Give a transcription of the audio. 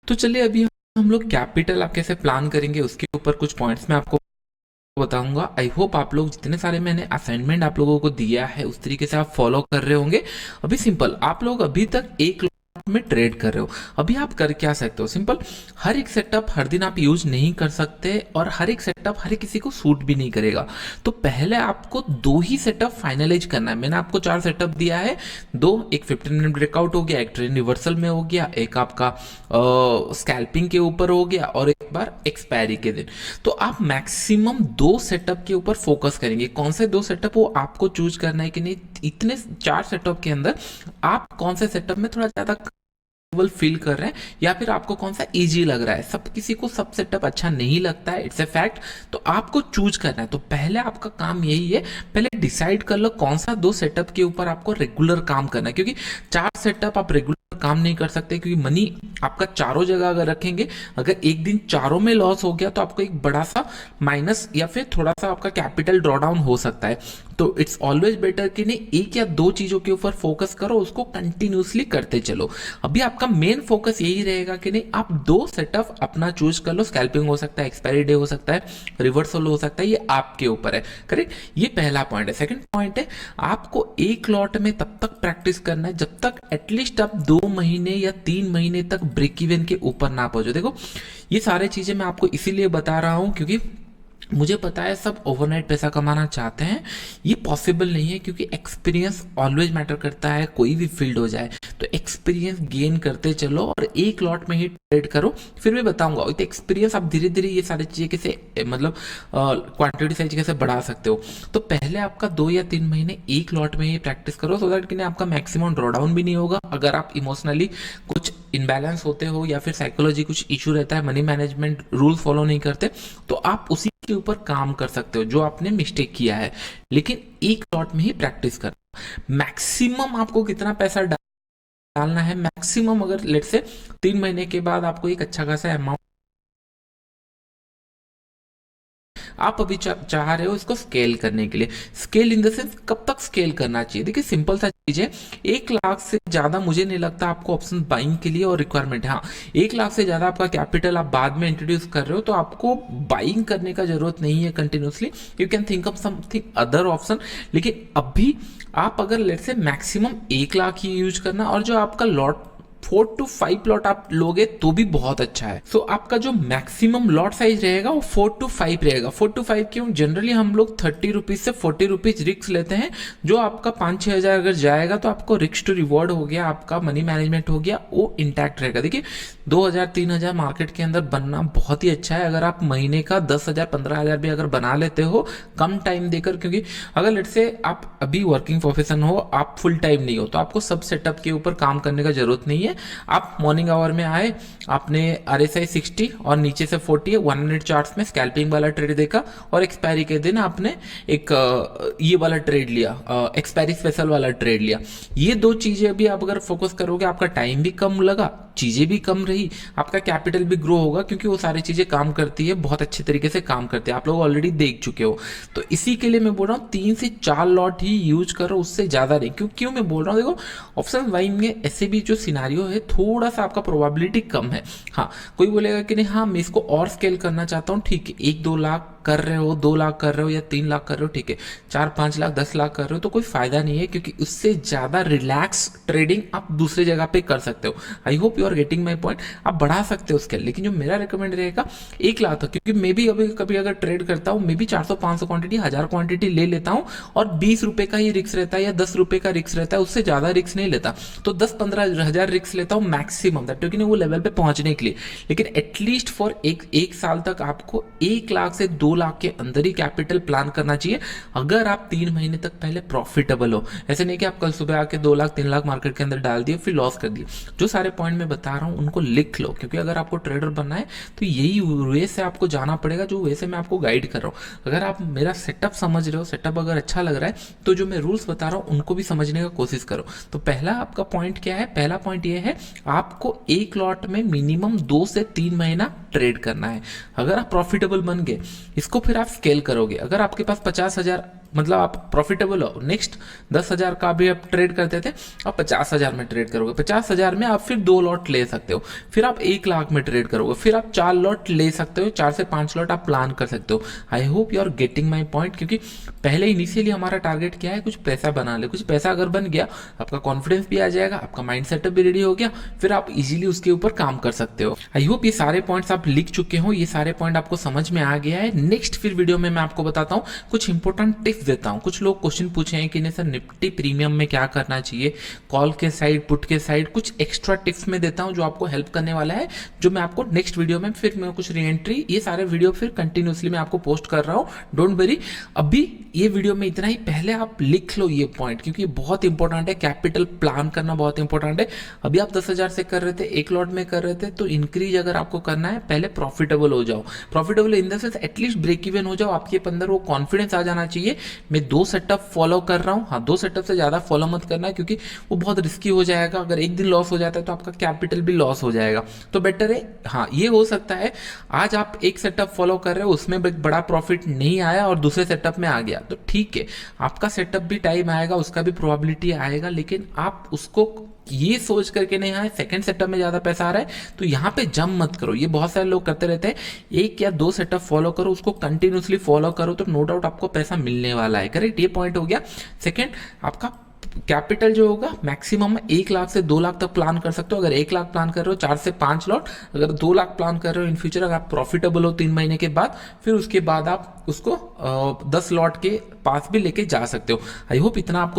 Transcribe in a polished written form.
तो चलिए अभी हम लोग कैपिटल आप कैसे प्लान करेंगे उसके ऊपर कुछ पॉइंट्स मैं आपको बताऊंगा। आई होप आप लोग जितने सारे मैंने असाइनमेंट आप लोगों को दिया है उस तरीके से आप फॉलो कर रहे होंगे। अभी सिंपल, आप लोग अभी तक एक लॉट में ट्रेड कर रहे हो। अभी आप कर क्या सकते हो, सिंपल, हर एक सेटअप हर दिन आप यूज नहीं कर सकते और हर एक सेटअप हर किसी को सूट भी नहीं करेगा। तो पहले आपको दो ही सेटअप फाइनलाइज करना है। मैंने आपको चार सेटअप दिया है, दो, एक 15 मिनट ब्रेकआउट हो गया, एक ट्रेंड रिवर्सल में हो गया, एक आपका स्कैल्पिंग के ऊपर हो गया और एक बार एक्सपायरी के दिन। तो आप मैक्सिमम दो सेटअप के ऊपर फोकस करेंगे। कौन से दो सेटअप वो आपको चूज करना है कि नहीं, इतने चार सेटअप के अंदर आप कौन से सेटअप में थोड़ा ज्यादा फील कर रहे हैं या फिर आपको कौन सा इजी लग रहा है। सब किसी को सब सेटअप अच्छा नहीं लगता है, इट्स ए फैक्ट। तो आपको चूज करना है। तो पहले आपका काम यही है, पहले डिसाइड कर लो कौन सा दो सेटअप के ऊपर आपको रेगुलर काम करना है, क्योंकि चार सेटअप आप रेगुलर काम नहीं कर सकते, क्योंकि मनी आपका चारों जगह अगर रखेंगे, अगर एक दिन चारों में लॉस हो गया तो आपको एक बड़ा सा माइनस या फिर थोड़ा सा आपका कैपिटल ड्रॉ डाउन हो सकता है। तो इट्स ऑलवेज बेटर कि नहीं, एक या दो चीजों के ऊपर फोकस करो, उसको कंटिन्यूसली करते चलो। अभी आपका मेन फोकस यही रहेगा कि नहीं, आप दो सेटअप अपना चूज कर लो। स्कैल्पिंग हो सकता है, एक्सपायरी डे हो सकता है, रिवर्सल हो सकता है, ये आपके ऊपर है। करेक्ट, ये पहला पॉइंट है। सेकंड पॉइंट है, आपको एक लॉट में तब तक प्रैक्टिस करना है जब तक एटलीस्ट आप 2 महीने या 3 महीने तक ब्रेक इवन के ऊपर ना पहुंचो। देखो, ये सारी चीजें मैं आपको इसीलिए बता रहा हूं क्योंकि मुझे पता है सब ओवरनाइट पैसा कमाना चाहते हैं, ये पॉसिबल नहीं है, क्योंकि एक्सपीरियंस ऑलवेज मैटर करता है, कोई भी फील्ड हो जाए। तो एक्सपीरियंस गेन करते चलो और एक लॉट में ही ट्रेड करो। फिर भी बताऊंगा तो एक्सपीरियंस आप धीरे धीरे ये सारी चीजें कैसे, मतलब क्वांटिटी साइज कैसे बढ़ा सकते हो। तो पहले आपका 2 या 3 महीने एक लॉट में ही प्रैक्टिस करो, सो दैट कि आपका मैक्सिमम ड्रॉडाउन भी नहीं होगा। अगर आप इमोशनली कुछ इनबैलेंस होते हो या फिर साइकोलॉजी कुछ इशू रहता है, मनी मैनेजमेंट रूल फॉलो नहीं करते, तो आप उसी के ऊपर काम कर सकते हो जो आपने मिस्टेक किया है। लेकिन एक लॉट में ही प्रैक्टिस करना। मैक्सिमम आपको कितना पैसा डालना है, मैक्सिमम अगर लेट से 3 महीने के बाद आपको एक अच्छा खासा अमाउंट आप अभी चाह रहे हो इसको स्केल करने के लिए। स्केल इन द सेंस, कब तक स्केल करना चाहिए, देखिए सिंपल सा चीज है, 1 लाख से ज्यादा मुझे नहीं लगता आपको ऑप्शन बाइंग के लिए और रिक्वायरमेंट है। हाँ, 1 लाख से ज्यादा आपका कैपिटल आप बाद में इंट्रोड्यूस कर रहे हो तो आपको बाइंग करने का जरूरत नहीं है continuously, you can think of something other option. लेकिन अभी आप अगर लेट से मैक्सिमम 1 लाख ही यूज करना, और जो आपका लॉट 4 to 5 प्लॉट आप लोगे तो भी बहुत अच्छा है। सो आपका जो मैक्सिमम लॉट साइज रहेगा वो 4 to 5 रहेगा। 4 to 5 क्यों, जनरली हम लोग 30 रुपीज से 40 रुपीज रिक्स लेते हैं। जो आपका 5-6 हज़ार अगर जाएगा तो आपको रिक्स टू रिवॉर्ड हो गया, आपका मनी मैनेजमेंट हो गया, वो इंटैक्ट रहेगा। देखिए 2,000-3,000 मार्केट के अंदर बनना बहुत ही अच्छा है, अगर आप महीने का 10,000-15,000 भी अगर बना लेते हो कम टाइम देकर। क्योंकि अगर लेट से आप अभी वर्किंग प्रोफेशन हो, आप फुल टाइम नहीं हो, तो आपको सब सेटअप के ऊपर काम करने का जरूरत नहीं है। आप मॉर्निंग आवर में आए, आपने RSI 60 और नीचे से 40 है 1 मिनट चार्ट्स में स्कैल्पिंग वाला ट्रेड देखा, और एक्सपायरी के दिन आपने एक ये वाला ट्रेड लिया, एक्सपायरी स्पेशल वाला ट्रेड लिया। ये दो चीजें भी आप अगर फोकस करोगे, आपका टाइम भी कम लगा, चीजें भी कम रही, आपका कैपिटल भी ग्रो होगा, क्योंकि वो सारी चीजें काम करती है, बहुत अच्छे तरीके से काम करती है, आप लोग ऑलरेडी देख चुके हो। तो इसी के लिए मैं बोल रहा हूँ 3 से 4 लॉट ही यूज करो, उससे ज्यादा नहीं। क्यों मैं बोल रहा हूँ, देखो ऑप्शन बाइंग में ऐसे भी जो सिनारियो है थोड़ा सा आपका प्रोबेबिलिटी कम है। हाँ, कोई बोलेगा कि नहीं, हाँ मैं इसको और स्केल करना चाहता हूँ, ठीक है, 1-2 लाख कर रहे हो, 2 लाख कर रहे हो या 3 लाख कर रहे हो, ठीक है, 4-5 लाख 10 लाख कर रहे हो तो कोई फायदा नहीं है, क्योंकि उससे ज्यादा रिलैक्स ट्रेडिंग आप दूसरे जगह पे कर सकते हो। I hope you are getting my point. आप बढ़ा सकते हो स्केल, लेकिन जो मेरा रिकमेंड रहेगा 1 लाख तक, क्योंकि मैं भी अभी कभी अगर ट्रेड करता हूँ, मैं भी 400-500 क्वांटिटी 1000 क्वांटिटी ले लेता हूँ, और 20 रुपए का ही रिक्स रहता है या 10 रुपए का रिक्स रहता है, उससे ज्यादा रिक्स नहीं लेता। तो 10-15 हज़ार रिक्स लेता हूँ मैक्सिमम, क्योंकि वो लेवल पे पहुंचने के लिए। लेकिन एटलीस्ट फॉर एक साल तक आपको 1 लाख से 2 लाख के अंदर ही कैपिटल प्लान करना चाहिए, अगर आप 3 महीने तक पहले प्रॉफिटेबल हो। ऐसे नहीं कि आप कल सुबह आके 2 लाख 3 लाख मार्केट के अंदर डाल दिए फिर लॉस कर दिए। जो सारे पॉइंट मैं बता रहा हूँ उनको लिख लो, क्योंकि अगर आपको ट्रेडर बनना है तो यही वे से आपको जाना पड़ेगा, जो वे से मैं आपको गाइड कर रहा हूँ। अगर आप मेरा सेटअप समझ रहे हो, सेटअप अगर अच्छा लग रहा है, तो जो मैं रूल्स बता रहा हूँ उनको भी समझने का कोशिश करो। तो पहला आपका पॉइंट क्या है, पहला पॉइंट ये है, आपको एक लॉट में मिनिमम 2 से 3 महीना ट्रेड करना है। अगर आप प्रॉफिटेबल बन गए, इसको फिर आप स्केल करोगे। अगर आपके पास 50,000 मतलब आप प्रॉफिटेबल हो। नेक्स्ट 10,000 का भी आप ट्रेड करते थे, आप 50,000 में ट्रेड करोगे, 50,000 में आप फिर 2 लॉट ले सकते हो, फिर आप 1 लाख में ट्रेड करोगे, फिर आप 4 लॉट ले सकते हो, 4 से 5 लॉट आप प्लान कर सकते हो। I hope you are getting my point, क्योंकि पहले इनिशियली हमारा टारगेट क्या है, कुछ पैसा बना ले। कुछ पैसा अगर बन गया, आपका कॉन्फिडेंस भी आ जाएगा, आपका माइंड सेटअप भी रेडी हो गया, फिर आप इजीली उसके ऊपर काम कर सकते हो। आई होप ये सारे पॉइंट्स आप लिख चुके हो, ये सारे पॉइंट आपको समझ में आ गया है। नेक्स्ट फिर वीडियो में मैं आपको बताता हूँ, कुछ इंपॉर्टेंट टिप्स देता हूँ। कुछ लोग क्वेश्चन पूछे हैं कि नहीं सर निफ्टी प्रीमियम में क्या करना चाहिए, कॉल के साइड, पुट के साइड, कुछ एक्स्ट्रा टिप्स में देता हूँ जो आपको हेल्प करने वाला है, जो मैं आपको नेक्स्ट वीडियो में, फिर मैं कुछ रीएंट्री, ये सारे वीडियो फिर कंटिन्यूसली मैं आपको पोस्ट कर रहा हूँ। डोंट वरी, अभी ये वीडियो में इतना ही। पहले आप लिख लो ये पॉइंट, क्योंकि ये बहुत इंपॉर्टेंट है। कैपिटल प्लान करना बहुत इंपॉर्टेंट है। अभी आप 10,000 से कर रहे थे, 1 लॉट में कर रहे थे, तो इंक्रीज अगर आपको करना है, पहले प्रॉफिटेबल हो जाओ। Profitable in the sense at least break even हो जाओ, आपके अंदर वो कॉन्फिडेंस आ जाना चाहिए। मैं 2 सेटअप फॉलो कर रहा हूँ। हाँ, 2 सेटअप से ज्यादा फॉलो मत करना, क्योंकि वो बहुत रिस्की हो जाएगा। अगर एक दिन लॉस हो जाता है तो आपका कैपिटल भी लॉस हो जाएगा, तो बेटर है। हाँ, ये हो सकता है आज आप एक सेटअप फॉलो कर रहे हो, उसमें बड़ा प्रॉफिट नहीं आया और दूसरे सेटअप में आ गया, तो ठीक है, आपका सेटअप भी टाइम आएगा, उसका भी प्रोबेबिलिटी आएगा, लेकिन आप उसको ये सोच करके नहीं आए सेकंड सेटअप में ज्यादा पैसा आ रहा है तो यहां पे जंप मत करो। ये बहुत सारे लोग करते रहते हैं, 1 या 2 सेटअप फॉलो करो, उसको कंटिन्यूसली फॉलो करो, तो नो डाउट आपको पैसा मिलने वाला है। करेक्ट, ये पॉइंट हो गया। सेकंड, आपका कैपिटल जो होगा मैक्सिमम 1 लाख से 2 लाख तक प्लान कर सकते हो। अगर 1 लाख प्लान कर रहे हो, 4 से 5 लॉट। अगर 2 लाख प्लान कर रहे हो इन फ्यूचर, अगर आप प्रॉफिटेबल हो 3 महीने के बाद, फिर उसके बाद आप उसको 10 लॉट के पास भी लेके जा सकते हो। आई होप इतना आपको